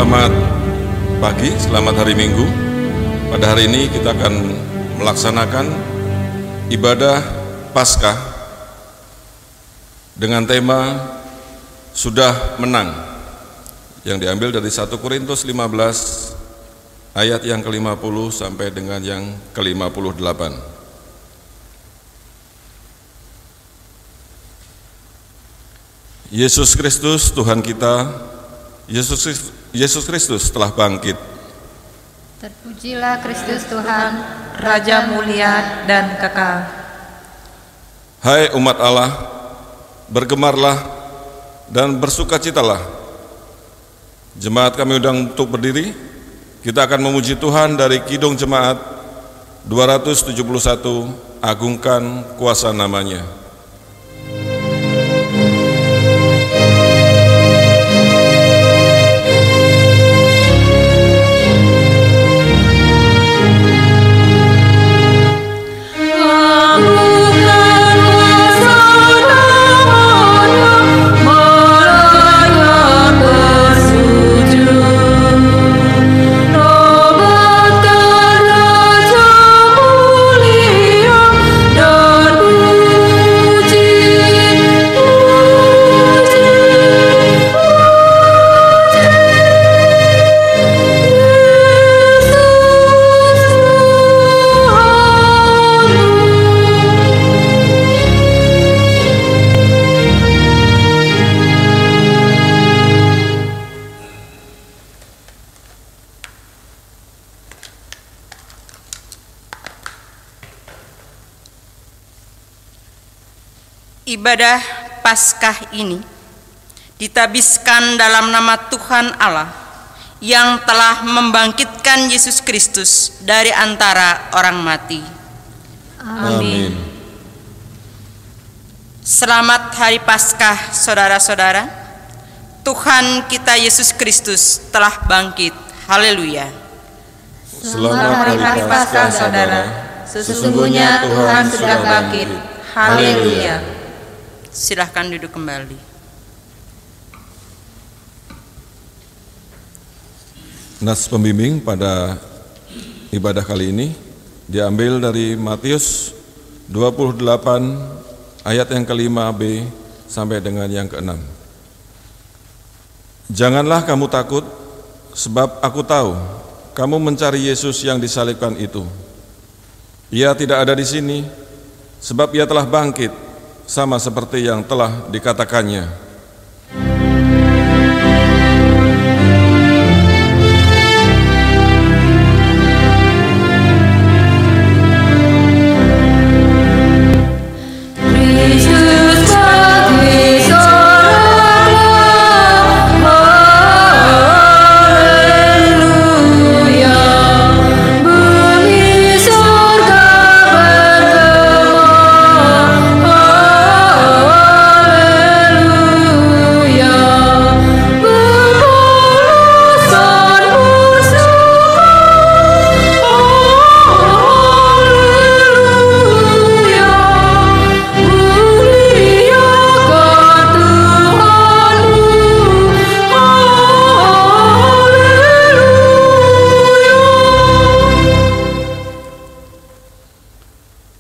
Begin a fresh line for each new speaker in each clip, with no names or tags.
Selamat pagi, selamat hari Minggu. Pada hari ini kita akan melaksanakan ibadah Paskah dengan tema Sudah Menang, yang diambil dari 1 Korintus 15 ayat yang ke-50 sampai dengan yang ke-58. Yesus Kristus Tuhan kita, Yesus Kristus telah bangkit.
Terpujilah Kristus Tuhan,
Raja mulia dan kekal.
Hai umat Allah, bergemarlah dan bersukacitalah. Jemaat kami undang untuk berdiri. Kita akan memuji Tuhan dari Kidung Jemaat 271, Agungkan Kuasa Namanya.
Ibadah Paskah ini ditabiskan dalam nama Tuhan Allah yang telah membangkitkan Yesus Kristus dari antara orang mati.
Amin.
Selamat Hari Paskah, saudara-saudara. Tuhan kita Yesus Kristus telah bangkit. Haleluya.
Selamat Hari Paskah, saudara.
sesungguhnya Tuhan sudah bangkit.
Haleluya. Silahkan duduk kembali.
Nas pembimbing pada ibadah kali ini diambil dari Matius 28 ayat yang ke-5b sampai dengan yang ke-6. Janganlah kamu takut, sebab aku tahu kamu mencari Yesus yang disalibkan itu. Ia tidak ada di sini, sebab ia telah bangkit, sama seperti yang telah dikatakannya.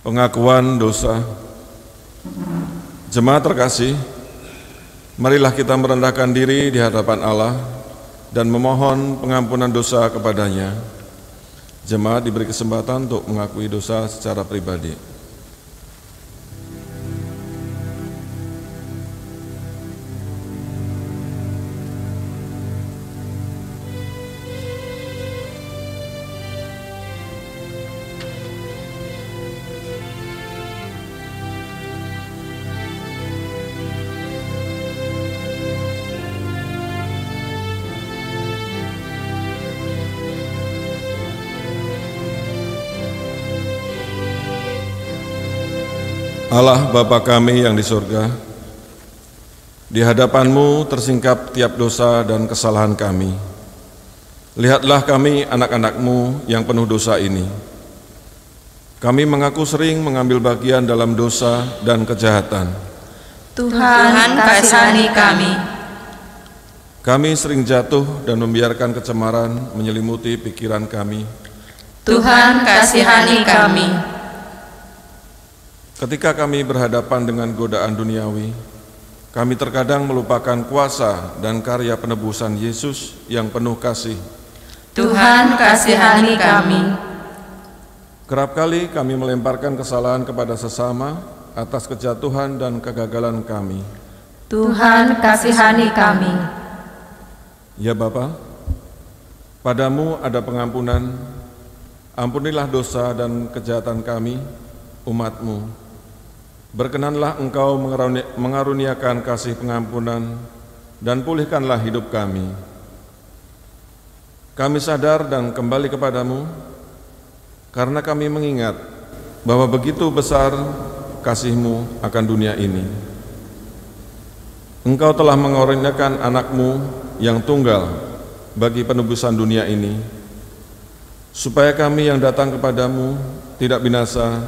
Pengakuan dosa. Jemaat terkasih, marilah kita merendahkan diri di hadapan Allah dan memohon pengampunan dosa kepadanya. Jemaat diberi kesempatan untuk mengakui dosa secara pribadi. Allah Bapa kami yang di surga, di hadapan-Mu tersingkap tiap dosa dan kesalahan kami. Lihatlah kami anak-anak-Mu yang penuh dosa ini. Kami mengaku sering mengambil bagian dalam dosa dan kejahatan.
Tuhan kasihani kami.
Kami sering jatuh dan membiarkan kecemaran menyelimuti pikiran kami.
Tuhan, kasihani kami.
Ketika kami berhadapan dengan godaan duniawi, kami terkadang melupakan kuasa dan karya penebusan Yesus yang penuh kasih.
Tuhan, kasihani kami.
Kerap kali kami melemparkan kesalahan kepada sesama atas kejatuhan dan kegagalan kami.
Tuhan, kasihani kami.
Ya Bapa, padamu ada pengampunan. Ampunilah dosa dan kejahatan kami, umat-Mu. Berkenanlah Engkau mengaruniakan kasih pengampunan dan pulihkanlah hidup kami. Kami sadar dan kembali kepadamu karena kami mengingat bahwa begitu besar kasih-Mu akan dunia ini. Engkau telah mengaruniakan anak-Mu yang tunggal bagi penebusan dunia ini, supaya kami yang datang kepadamu tidak binasa,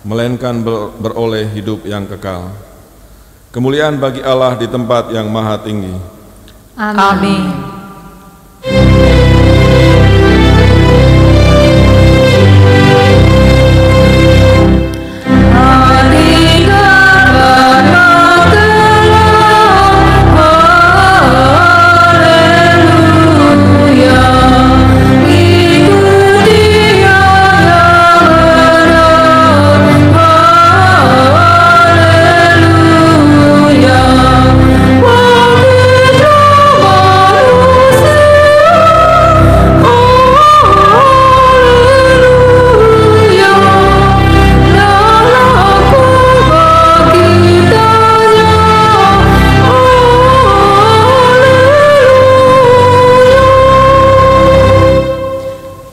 melainkan beroleh hidup yang kekal. Kemuliaan bagi Allah di tempat yang maha tinggi.
Amin.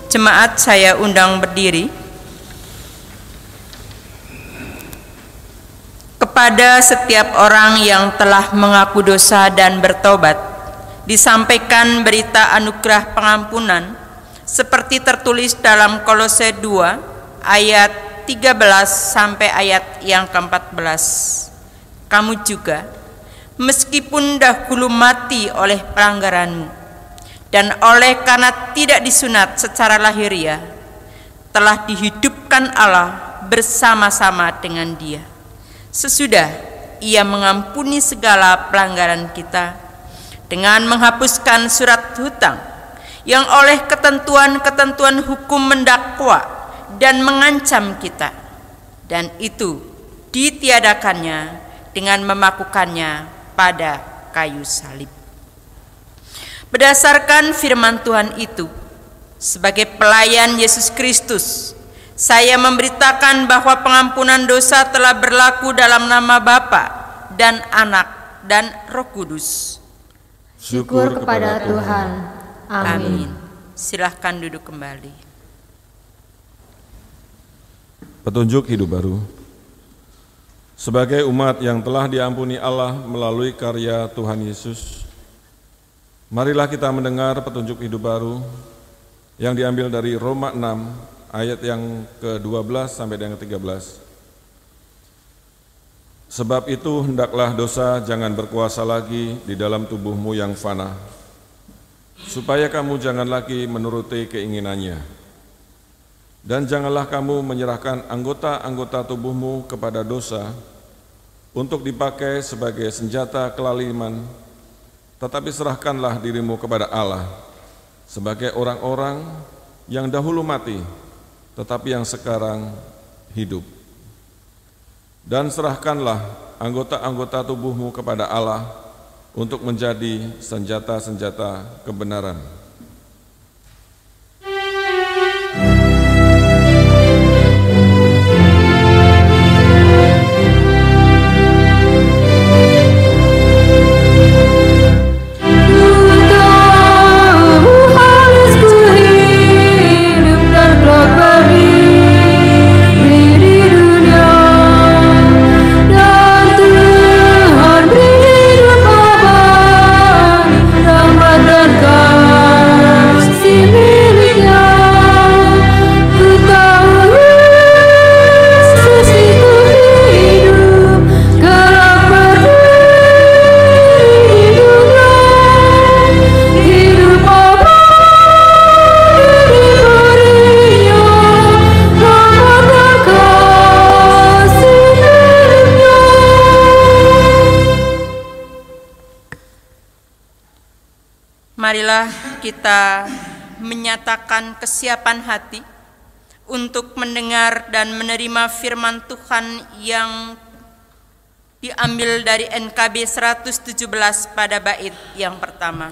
Jemaat saya undang berdiri. Kepada setiap orang yang telah mengaku dosa dan bertobat, disampaikan berita anugerah pengampunan seperti tertulis dalam Kolose 2 ayat 13 sampai ayat yang ke-14. Kamu juga, meskipun dahulu mati oleh pelanggaranmu dan oleh karena tidak disunat secara lahiriah, telah dihidupkan Allah bersama-sama dengan Dia. Sesudah Ia mengampuni segala pelanggaran kita dengan menghapuskan surat hutang yang oleh ketentuan-ketentuan hukum mendakwa dan mengancam kita, dan itu ditiadakannya dengan memakukannya pada kayu salib. Berdasarkan firman Tuhan itu, sebagai pelayan Yesus Kristus, saya memberitakan bahwa pengampunan dosa telah berlaku dalam nama Bapa dan Anak dan Roh Kudus.
Syukur kepada Tuhan. Amin.
Silahkan duduk kembali.
Petunjuk hidup baru. Sebagai umat yang telah diampuni Allah melalui karya Tuhan Yesus, marilah kita mendengar petunjuk hidup baru yang diambil dari Roma 6 ayat yang ke-12 sampai yang ke-13. Sebab itu hendaklah dosa jangan berkuasa lagi di dalam tubuhmu yang fana, supaya kamu jangan lagi menuruti keinginannya. Dan janganlah kamu menyerahkan anggota-anggota tubuhmu kepada dosa untuk dipakai sebagai senjata kelaliman, tetapi serahkanlah dirimu kepada Allah sebagai orang-orang yang dahulu mati, tetapi yang sekarang hidup. Dan serahkanlah anggota-anggota tubuhmu kepada Allah untuk menjadi senjata-senjata kebenaran.
Tuhan
kita menyatakan kesiapan hati untuk mendengar dan menerima firman Tuhan yang diambil dari NKB 117 pada bait yang pertama.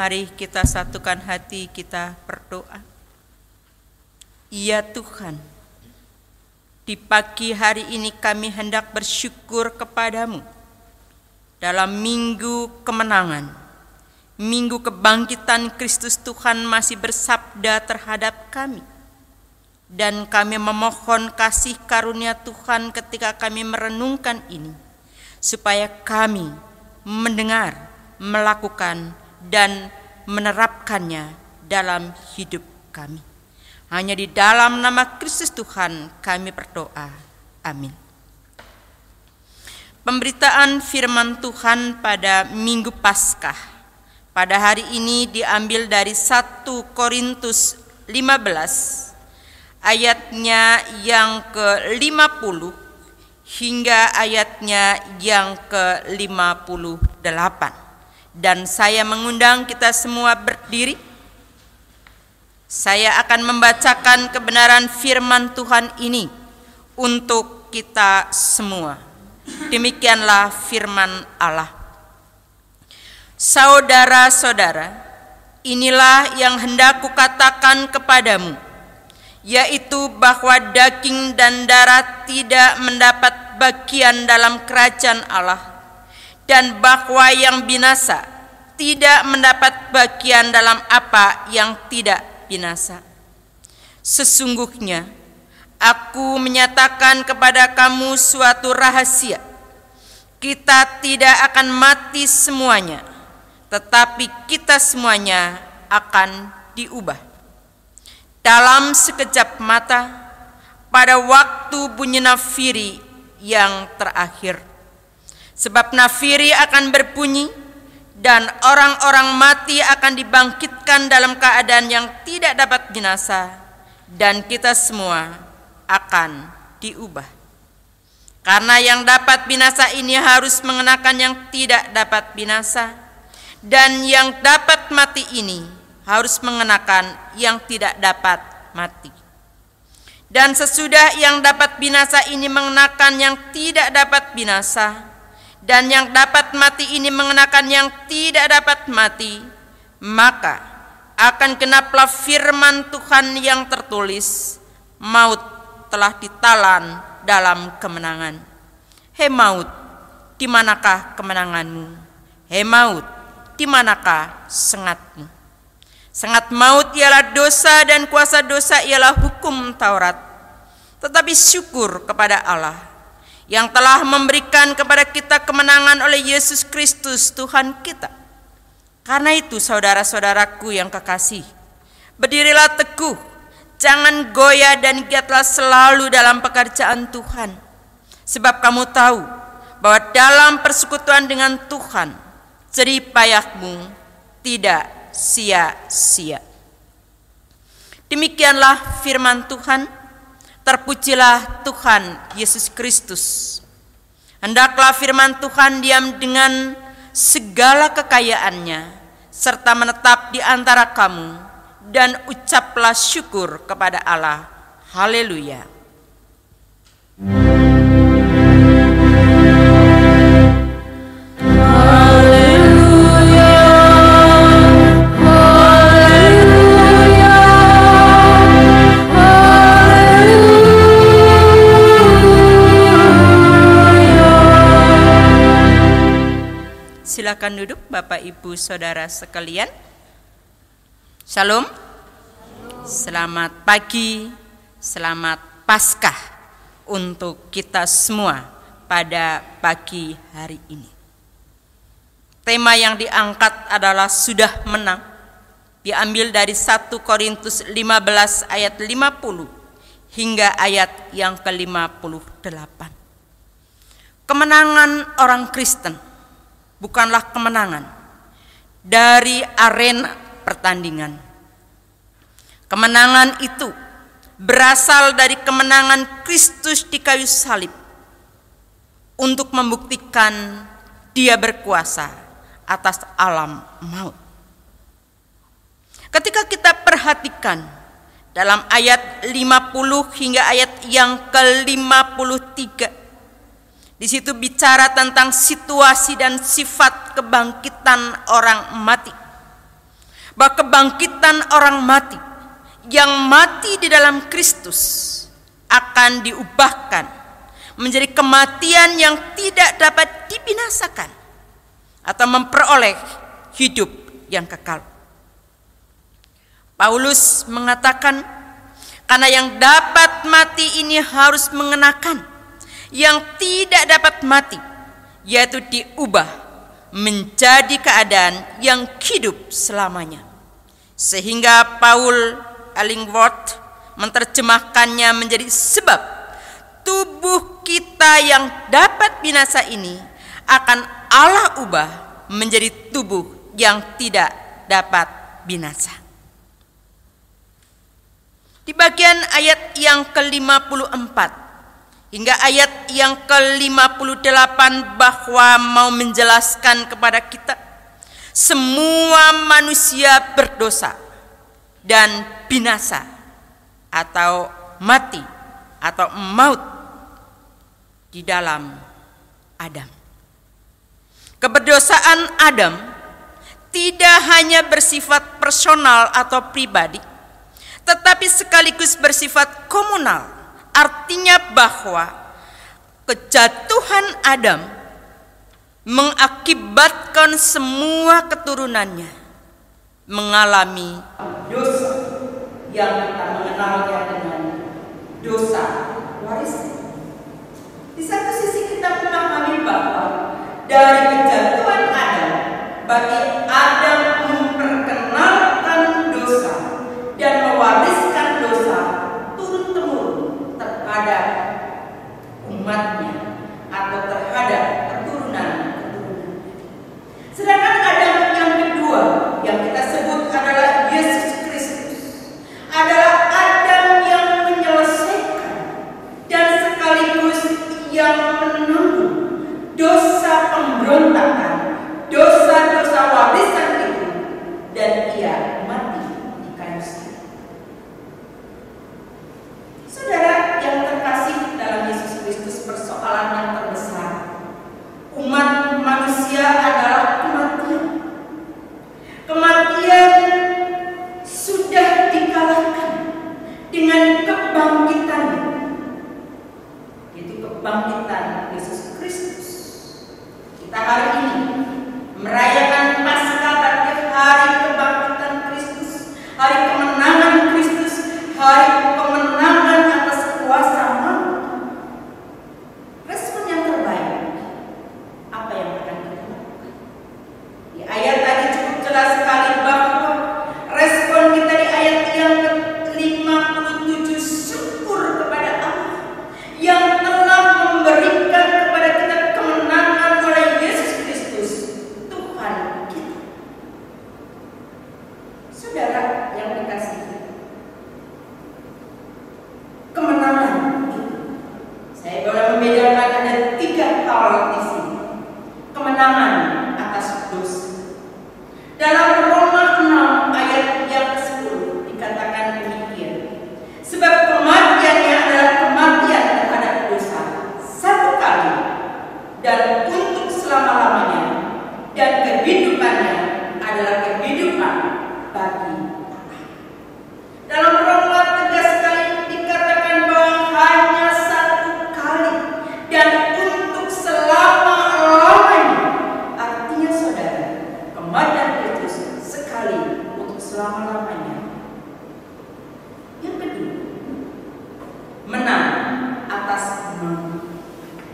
Mari kita satukan hati, kita berdoa. Ya Tuhan, di pagi hari ini kami hendak bersyukur kepadamu dalam minggu kemenangan, minggu kebangkitan Kristus Tuhan masih bersabda terhadap kami. Dan kami memohon kasih karunia Tuhan ketika kami merenungkan ini, supaya kami mendengar, melakukan, dan menerapkannya dalam hidup kami. Hanya di dalam nama Kristus Tuhan kami berdoa. Amin. Pemberitaan firman Tuhan pada Minggu Paskah pada hari ini diambil dari 1 Korintus 15 ayatnya yang ke-50 hingga ayatnya yang ke-58. Dan saya mengundang kita semua berdiri. Saya akan membacakan kebenaran firman Tuhan ini untuk kita semua. Demikianlah firman Allah. Saudara-saudara, inilah yang hendak kukatakan kepadamu, yaitu bahwa daging dan darah tidak mendapat bagian dalam kerajaan Allah, dan bahwa yang binasa tidak mendapat bagian dalam apa yang tidak binasa. Sesungguhnya aku menyatakan kepada kamu suatu rahasia. Kita tidak akan mati semuanya, tetapi kita semuanya akan diubah. Dalam sekejap mata, pada waktu bunyi nafiri yang terakhir. Sebab nafiri akan berbunyi dan orang-orang mati akan dibangkitkan dalam keadaan yang tidak dapat binasa, dan kita semua akan diubah. Karena yang dapat binasa ini harus mengenakan yang tidak dapat binasa, dan yang dapat mati ini harus mengenakan yang tidak dapat mati. Dan sesudah yang dapat binasa ini mengenakan yang tidak dapat binasa, dan yang dapat mati ini mengenakan yang tidak dapat mati, maka akan genaplah firman Tuhan yang tertulis, maut telah ditalan dalam kemenangan. Hei maut, di manakah kemenanganmu? Hei maut, di manakah sengatmu? Sengat maut ialah dosa, dan kuasa dosa ialah hukum Taurat. Tetapi syukur kepada Allah yang telah memberikan kepada kita kemenangan oleh Yesus Kristus Tuhan kita. Karena itu saudara-saudaraku yang kekasih, berdirilah teguh, jangan goyah, dan giatlah selalu dalam pekerjaan Tuhan. Sebab kamu tahu bahwa dalam persekutuan dengan Tuhan, jerih payahmu tidak sia-sia. Demikianlah firman Tuhan. Terpujilah Tuhan Yesus Kristus. Hendaklah firman Tuhan diam dengan segala kekayaannya, serta menetap di antara kamu, dan ucaplah syukur kepada Allah. Haleluya. Silakan duduk Bapak Ibu Saudara sekalian. Shalom. Selamat pagi, selamat Paskah untuk kita semua pada pagi hari ini. Tema yang diangkat adalah sudah menang, diambil dari 1 Korintus 15 ayat 50 hingga ayat yang ke-58. Kemenangan orang Kristen bukanlah kemenangan dari arena pertandingan. Kemenangan itu berasal dari kemenangan Kristus di kayu salib untuk membuktikan Dia berkuasa atas alam maut. Ketika kita perhatikan dalam ayat 50 hingga ayat yang ke-53, di situ bicara tentang situasi dan sifat kebangkitan orang mati. Bahwa kebangkitan orang mati yang mati di dalam Kristus akan diubahkan menjadi kematian yang tidak dapat dibinasakan atau memperoleh hidup yang kekal. Paulus mengatakan, karena yang dapat mati ini harus mengenakan yang tidak dapat mati, yaitu diubah menjadi keadaan yang hidup selamanya. Sehingga Paul Ellingworth menerjemahkannya menjadi sebab tubuh kita yang dapat binasa ini akan Allah ubah menjadi tubuh yang tidak dapat binasa. Di bagian ayat yang ke-54 hingga ayat yang ke-58 bahwa mau menjelaskan kepada kita semua manusia berdosa dan binasa atau mati atau maut di dalam Adam. Keberdosaan Adam tidak hanya bersifat personal atau pribadi, tetapi sekaligus bersifat komunal. Artinya bahwa kejatuhan Adam mengakibatkan semua keturunannya mengalami dosa yang kita mengenalnya dengan dosa warisan. Di satu sisi kita memahami bahwa dari kejatuhan Adam, bagi Adam memperkenalkan dosa dan mewariskan dosa turun-temurun terhadap umatnya atau terhadap keturunan-keturunan. Sedangkan Adam yang kedua yang kita sebut adalah Yesus Kristus adalah Adam yang menyelesaikan dan sekaligus yang menanggung dosa pemberontakan, dosa-dosa warisan itu, dan Ia mati di kayu salib. Saudara yang terkasih dalam Yesus Kristus, persoalan yang terbesar umat manusia adalah kematian. Kematian sudah dikalahkan dengan kebangkitan, yaitu kebangkitan Yesus Kristus. Kita hari ini merayakan Paskah bagi hari kebangkitan Kristus, hari kemenangan Kristus, hari kemenangan atas kuasa maut. Respon yang terbaik, apa yang akan kita lakukan? Di ayat tadi cukup jelas sekali bahwa respon kita di ayat yang ke-57, syukur kepada Allah yang telah memberikan kepada kita kemenangan oleh Yesus Kristus, Tuhan kita. Saudara yang dikasihi, kemenangan itu, saya boleh membedakan ada 3 hal di sini. Kemenangan atas dosa. Dalam Roma 6 ayat yang ke-10 dikatakan demikian. Sebab kematiannya adalah kematian terhadap dosa satu kali dan untuk selama-lamanya, dan kehidupannya adalah kehidupan bagi Allah. Dalam Roma tegas sekali dikatakan bahwa hanya satu kali dan untuk selama-lamanya. Artinya saudara, kematian Kristus sekali untuk selama-lamanya. Yang kedua, menang atas maut.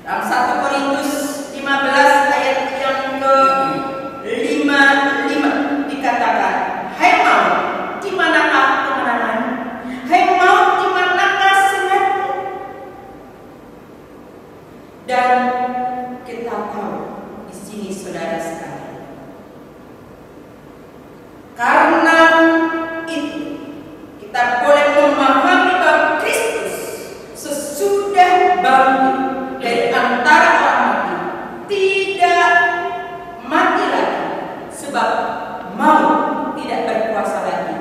Dalam 1 tahu di sini saudara sekalian. Karena itu kita boleh memahami bahwa Kristus sesudah bangkit dari antara orang mati tidak mati lagi, sebab maut tidak berkuasa lagi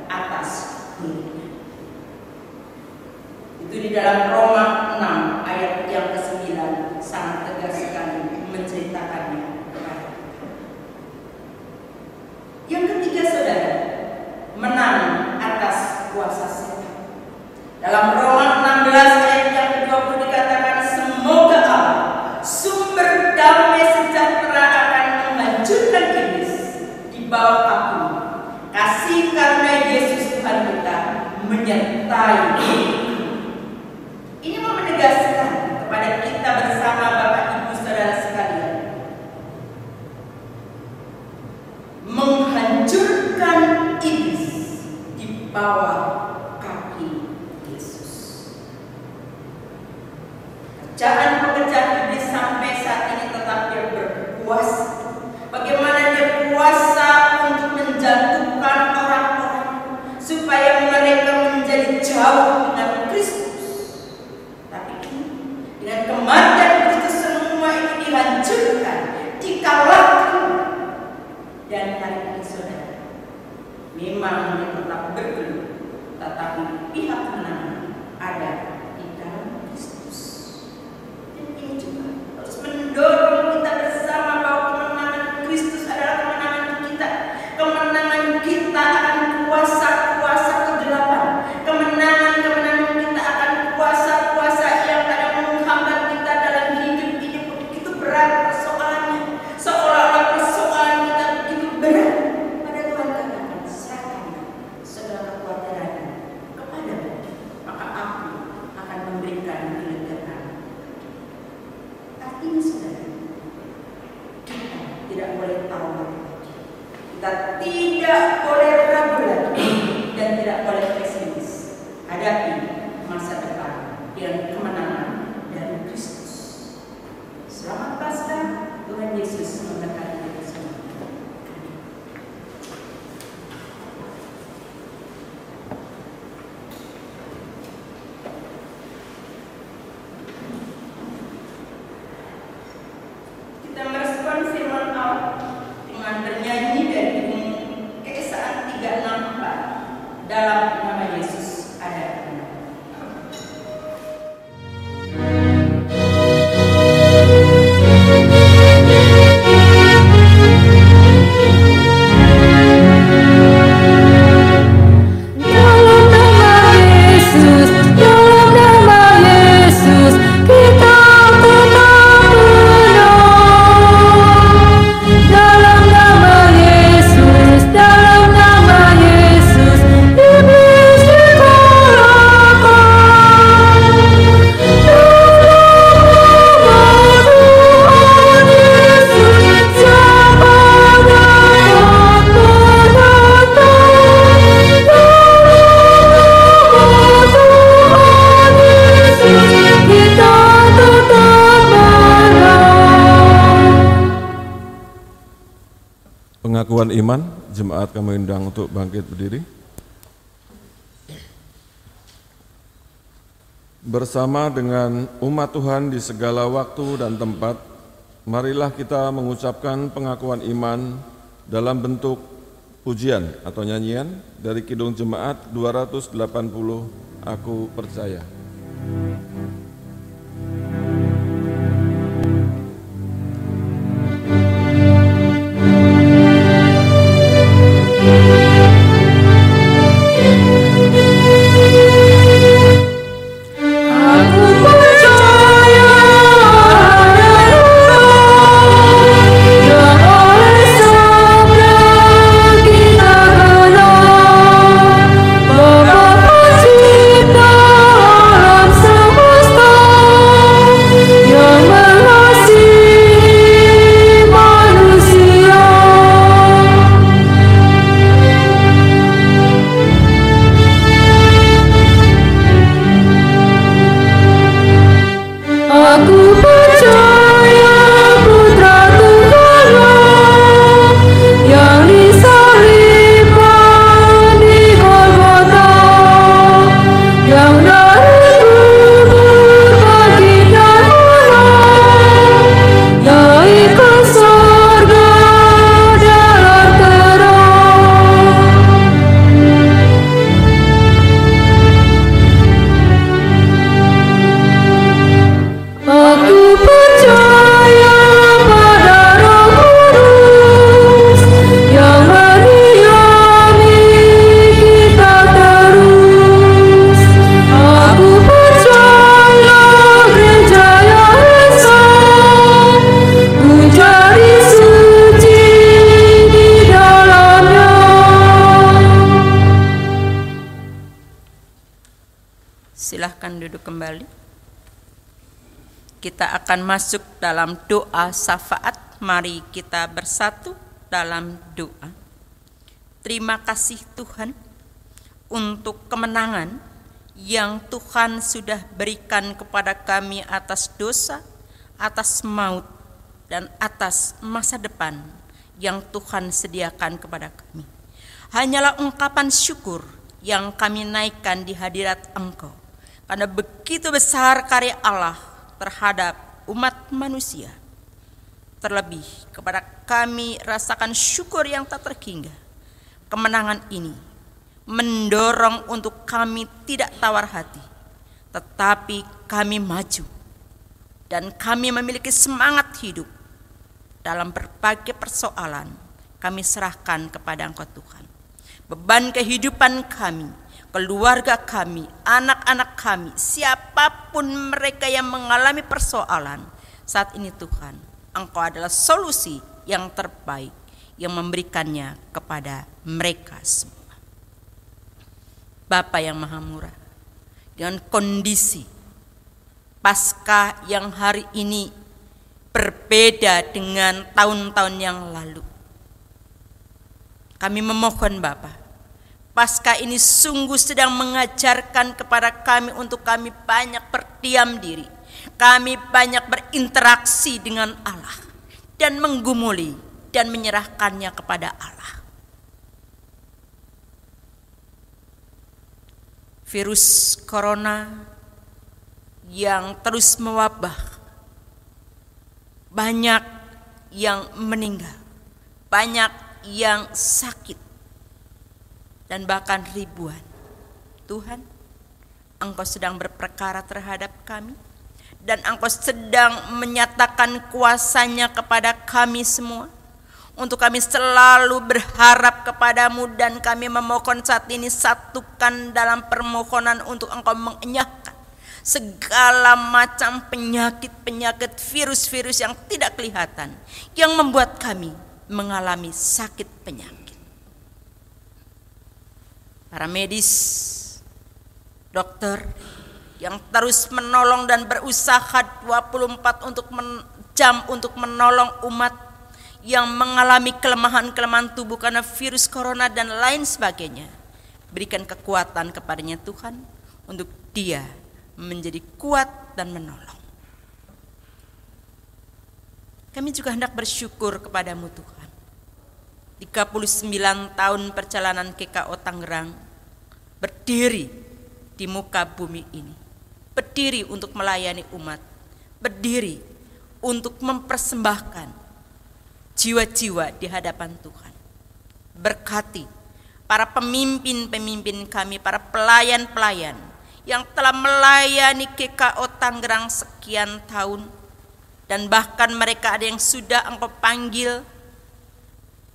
atas dirinya. Itu di dalam Roma 6 ayat yang ke-9 sangat tegas sekali menceritakannya kepada kita. Yang ketiga saudara, menang atas kuasa setan. Dalam Roma 16 ayat yang ke-20 dikatakan, semoga Allah sumber damai sejahtera akan menghancurkan iblis di bawah kaki. Kasih karunia Yesus Tuhan kita menyertai kita. Ini mau menegaskan kepada kita bersama Bapak Ibu Saudara sekalian, menghancurkan iblis di bawah kaki Yesus. Pekerjaan iblis sampai saat ini tetap dia berkuasa. Bagaimana dia kuasa untuk menjatuhkan orang-orang supaya mereka menjadi jauh dengan Kristus. Tapi dengan kematian Kristus semua itu dihancurkan, dikalahkan. Dan hari ini saudara, memang dia tetap bergelut, tetapi pihak menang ada di dalam Kristus. Dan ini juga harus mendorong kita bersama bahwa kemenangan Kristus adalah kemenangan kita. Kemenangan kita akan kuasa-kuasa kegelapan. Kemenangan kita akan kuasa-kuasa yang kadang menghambat kita dalam hidup ini begitu berat persoalannya. Seolah-olah persoalan kita begitu berat. Pada Tuhan katakan, serahkanlah segala kekhawatiranmu kepadamu, maka aku akan memberikan kelegaan. Artinya saudara, kita tidak boleh tahu lagi. Kita tidak boleh ragu lagi dan tidak boleh pesimis hadapi masa depan dengan kemenangan dari Kristus. Selamat Paskah, Tuhan Yesus memberkati kita semua. Kita merespon firman Allah dengan bernyanyi dari Keesaan 364 dalam nama Yesus ada.
Pengakuan iman, jemaat kami undang untuk bangkit berdiri. Bersama dengan umat Tuhan di segala waktu dan tempat, marilah kita mengucapkan pengakuan iman dalam bentuk pujian atau nyanyian dari Kidung Jemaat 280, Aku Percaya.
Bapa Pencipta
kembali. Kita akan masuk dalam doa syafaat. Mari kita bersatu dalam doa. Terima kasih Tuhan untuk kemenangan yang Tuhan sudah berikan kepada kami atas dosa, atas maut, dan atas masa depan yang Tuhan sediakan kepada kami. Hanyalah ungkapan syukur yang kami naikkan di hadirat Engkau, karena begitu besar karya Allah terhadap umat manusia. Terlebih kepada kami rasakan syukur yang tak terhingga. Kemenangan ini mendorong untuk kami tidak tawar hati, tetapi kami maju dan kami memiliki semangat hidup. Dalam berbagai persoalan kami serahkan kepada Engkau Tuhan. Beban kehidupan kami, keluarga kami, anak-anak kami, siapapun mereka yang mengalami persoalan saat ini Tuhan, Engkau adalah solusi yang terbaik yang memberikannya kepada mereka semua. Bapa yang Maha Murah, dengan kondisi Paskah yang hari ini berbeda dengan tahun-tahun yang lalu, kami memohon Bapa, Paskah ini sungguh sedang mengajarkan kepada kami untuk kami banyak berdiam diri, kami banyak berinteraksi dengan Allah dan menggumuli dan menyerahkannya kepada Allah. Virus corona yang terus mewabah, banyak yang meninggal, banyak yang sakit, dan bahkan ribuan. Tuhan, Engkau sedang berperkara terhadap kami, dan Engkau sedang menyatakan kuasa-Nya kepada kami semua, untuk kami selalu berharap kepadamu, dan kami memohon saat ini satukan dalam permohonan untuk Engkau mengenyahkan segala macam penyakit-penyakit, virus-virus yang tidak kelihatan, yang membuat kami mengalami sakit penyakit. Para medis, dokter yang terus menolong dan berusaha 24 jam untuk menolong umat yang mengalami kelemahan-kelemahan tubuh karena virus corona dan lain sebagainya. Berikan kekuatan kepadanya Tuhan, untuk dia menjadi kuat dan menolong. Kami juga hendak bersyukur kepadamu Tuhan. 39 tahun perjalanan KKO Tangerang berdiri di muka bumi ini, berdiri untuk melayani umat, berdiri untuk mempersembahkan jiwa-jiwa di hadapan Tuhan. Berkati para pemimpin-pemimpin kami, para pelayan-pelayan yang telah melayani KKO Tangerang sekian tahun, dan bahkan mereka ada yang sudah Engkau panggil,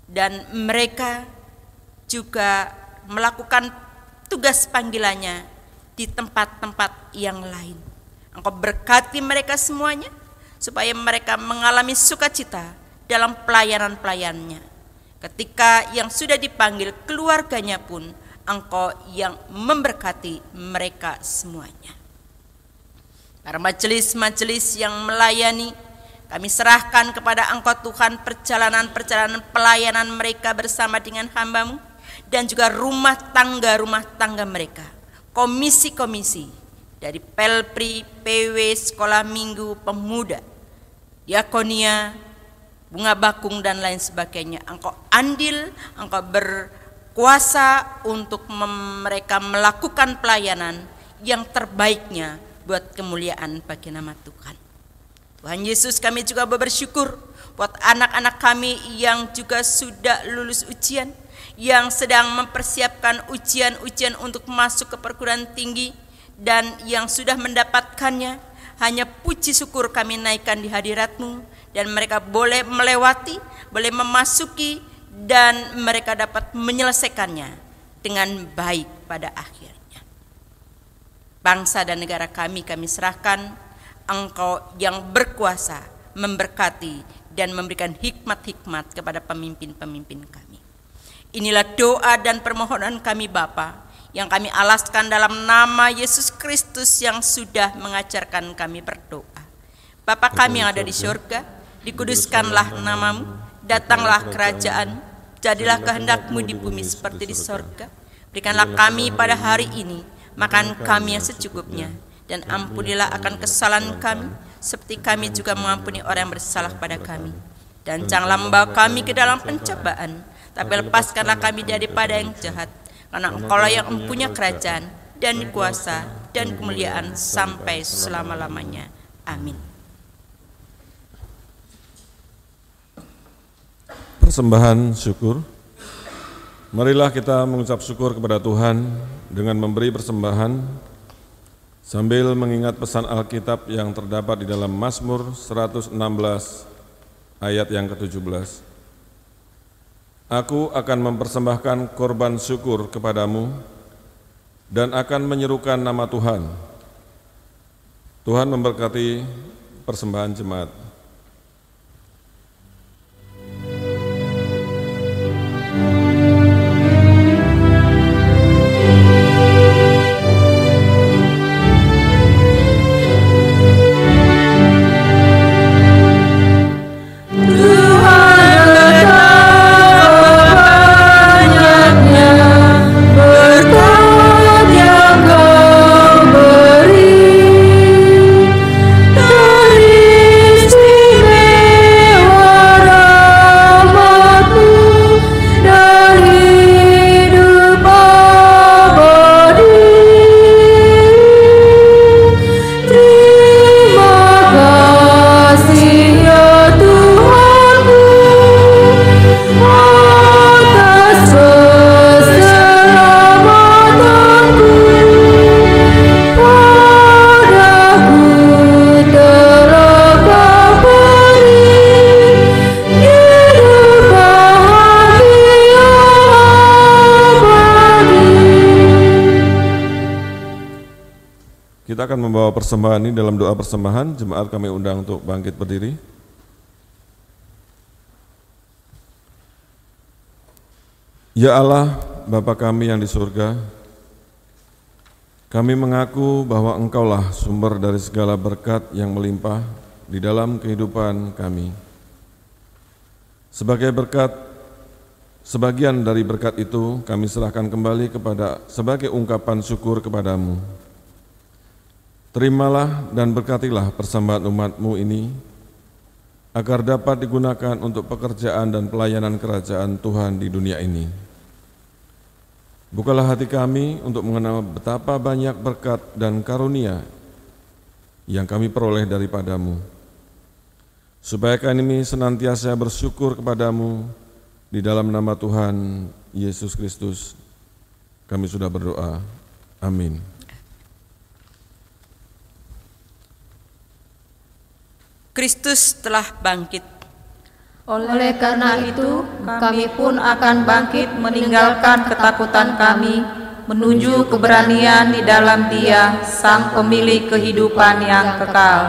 dan mereka juga melakukan tugas panggilannya di tempat-tempat yang lain. Engkau berkati mereka semuanya, supaya mereka mengalami sukacita dalam pelayanan-pelayannya. Ketika yang sudah dipanggil keluarganya pun, Engkau yang memberkati mereka semuanya. Para majelis-majelis yang melayani, kami serahkan kepada Engkau Tuhan perjalanan-perjalanan pelayanan mereka bersama dengan hamba-Mu, dan juga rumah tangga mereka, komisi-komisi dari Pelpri, PW, Sekolah Minggu, Pemuda, Diakonia, Bunga Bakung, dan lain sebagainya. Engkau andil, Engkau berkuasa untuk mereka melakukan pelayanan yang terbaiknya buat kemuliaan bagi nama Tuhan. Tuhan Yesus, kami juga bersyukur buat anak-anak kami yang juga sudah lulus ujian, yang sedang mempersiapkan ujian-ujian untuk masuk ke perguruan tinggi, dan yang sudah mendapatkannya. Hanya puji syukur kami naikkan di hadirat-Mu, dan mereka boleh melewati, boleh memasuki, dan mereka dapat menyelesaikannya dengan baik pada akhirnya. Bangsa dan negara kami serahkan. Engkau yang berkuasa memberkati dan memberikan hikmat-hikmat kepada pemimpin-pemimpin kami. Inilah doa dan permohonan kami Bapa, yang kami alaskan dalam nama Yesus Kristus yang sudah mengajarkan kami berdoa. Bapa kami yang ada di surga, dikuduskanlah namamu, datanglah kerajaan, jadilah kehendak-Mu di bumi seperti di surga. Berikanlah kami pada hari ini makan kami yang secukupnya, dan ampunilah akan kesalahan kami, seperti kami juga mengampuni orang yang bersalah pada kami. Dan janganlah membawa kami ke dalam pencobaan, tapi lepaskanlah kami daripada yang jahat, karena Engkaulah yang mempunyai kerajaan, dan kuasa, dan kemuliaan sampai selama-lamanya. Amin.
Persembahan syukur. Marilah kita mengucap syukur kepada Tuhan dengan memberi persembahan sambil mengingat pesan Alkitab yang terdapat di dalam Mazmur 116 ayat yang ke-17. Aku akan mempersembahkan korban syukur kepadamu dan akan menyerukan nama Tuhan. Tuhan memberkati persembahan jemaat. Kita akan membawa persembahan ini dalam doa persembahan. Jemaat kami undang untuk bangkit berdiri. Ya Allah, Bapa kami yang di surga, kami mengaku bahwa Engkaulah sumber dari segala berkat yang melimpah di dalam kehidupan kami. Sebagian dari berkat itu kami serahkan kembali sebagai ungkapan syukur kepadamu. Terimalah dan berkatilah persembahan umat-Mu ini, agar dapat digunakan untuk pekerjaan dan pelayanan kerajaan Tuhan di dunia ini. Bukalah hati kami untuk mengenal betapa banyak berkat dan karunia yang kami peroleh daripada-Mu, supaya kami senantiasa bersyukur kepadamu di dalam nama Tuhan Yesus Kristus. Kami sudah berdoa. Amin.
Kristus telah bangkit.
Oleh karena itu, kami pun akan bangkit meninggalkan ketakutan kami, menuju keberanian di dalam Dia, Sang Pemilik kehidupan yang kekal.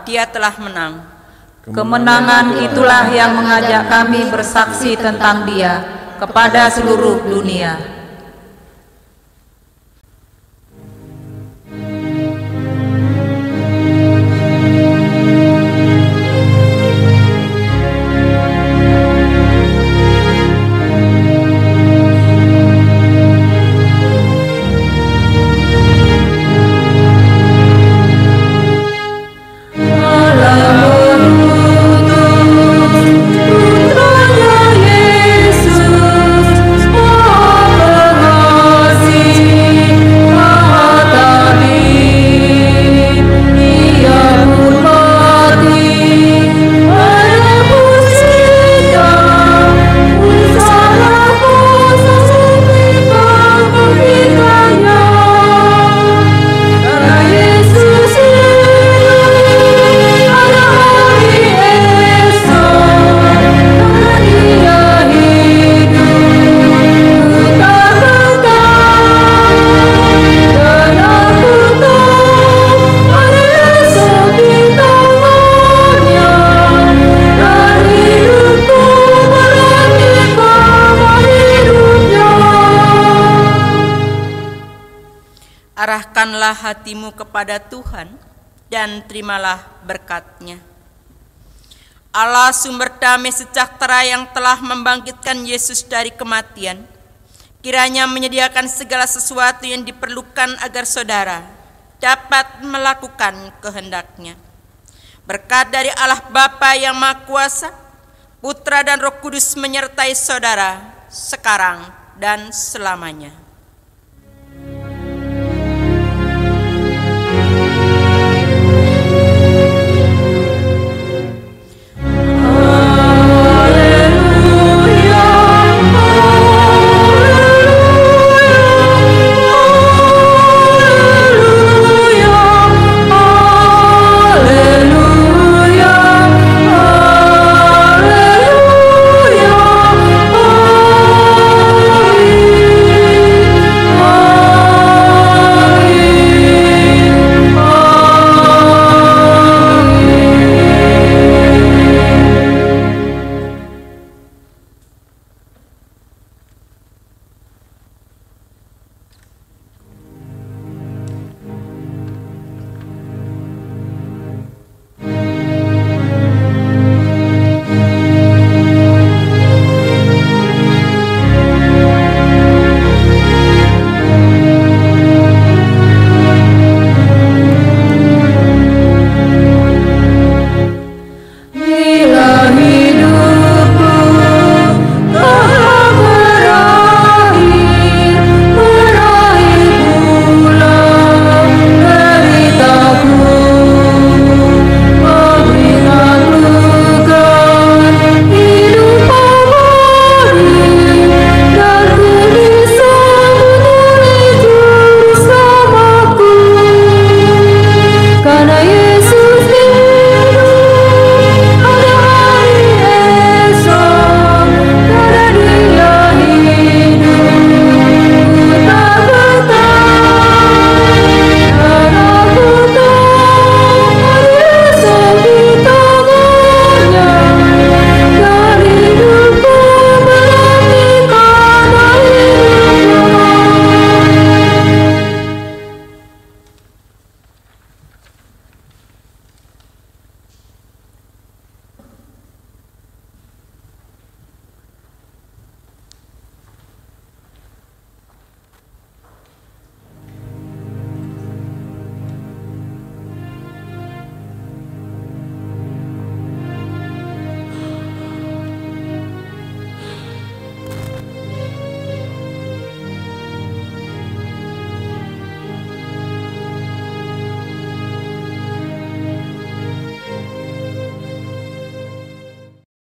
Dia telah menang.
Kemenangan itulah yang mengajak kami bersaksi tentang Dia kepada seluruh dunia.
Yesus, oh
Arahkanlah hatimu kepada Tuhan dan terimalah berkat-Nya. Allah sumber damai sejahtera yang telah membangkitkan Yesus dari kematian, kiranya menyediakan segala sesuatu yang diperlukan agar saudara dapat melakukan kehendak-Nya. Berkat dari Allah Bapa yang Maha Kuasa, Putra dan Roh Kudus menyertai saudara sekarang dan selamanya.